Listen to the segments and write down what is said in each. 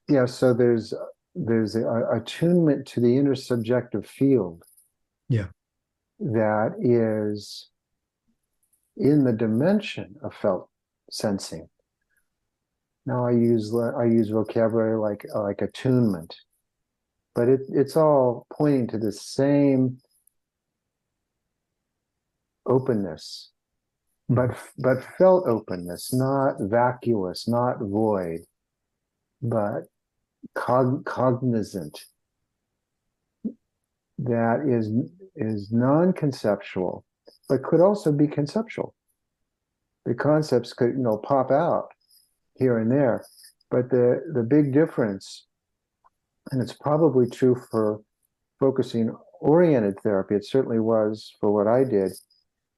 yeah, so there's a attunement to the intersubjective field Yeah. that is in the dimension of felt sensing. Now I use vocabulary like attunement, but it's all pointing to the same openness, but Mhm. but felt openness, not vacuous, not void, but cognizant, that is non-conceptual, but could also be conceptual. The concepts could, pop out here and there, but the big difference, and it's probably true for focusing oriented therapy, it certainly was for what I did,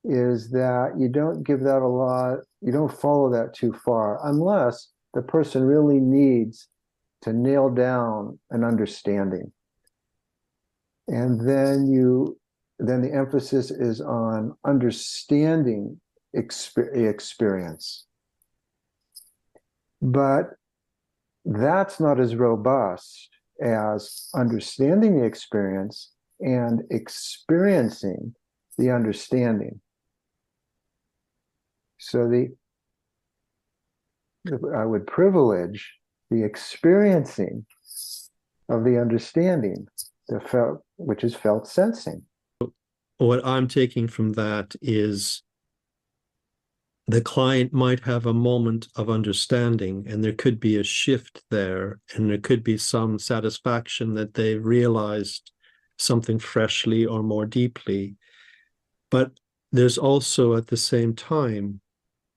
is that you don't give that a lot, you don't follow that too far, unless the person really needs to nail down an understanding. And then the emphasis is on understanding experience. But that's not as robust as understanding the experience and experiencing the understanding. So I would privilege the experiencing of the understanding, which is felt sensing. What I'm taking from that is the client might have a moment of understanding, and there could be a shift there, and there could be some satisfaction that they realized something freshly or more deeply. But there's also, at the same time,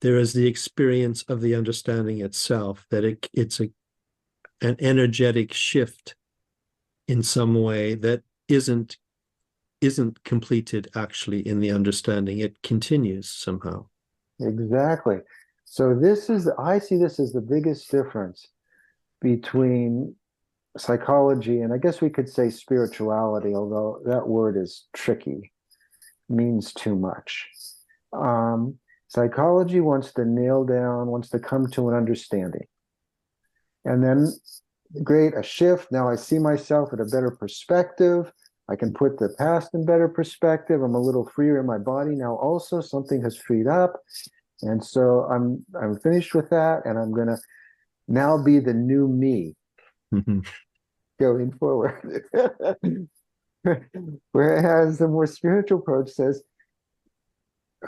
there is the experience of the understanding itself, that it's an energetic shift in some way that isn't completed actually in the understanding. It continues somehow. Exactly. So I see this as the biggest difference between psychology and I guess we could say spirituality, although that word is tricky, means too much. Psychology wants to nail down, wants to come to an understanding. And then, great, a shift. Now I see myself at a better perspective. I can put the past in better perspective. I'm a little freer in my body now. Also, something has freed up. And so I'm finished with that, and I'm gonna now be the new me Mhm. going forward. Whereas the more spiritual approach says,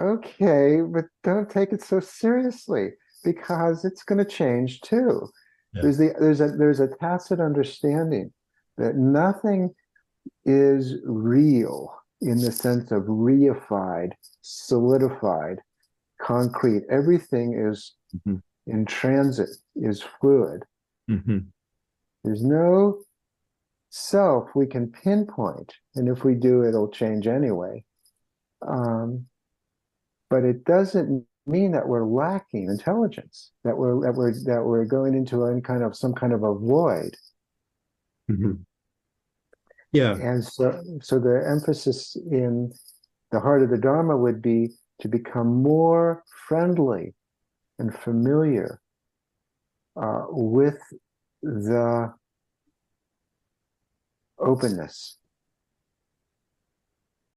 okay, but don't take it so seriously because it's going to change too. Yeah. There's a tacit understanding that nothing is real in the sense of reified, solidified, concrete. Everything is Mhm. in transit, is fluid. Mhm. There's no self we can pinpoint, and if we do, it'll change anyway. Um, but it doesn't mean that we're lacking intelligence, that we're going into some kind of a void. Mhm. Yeah. And so the emphasis in the heart of the Dharma would be to become more friendly and familiar with the openness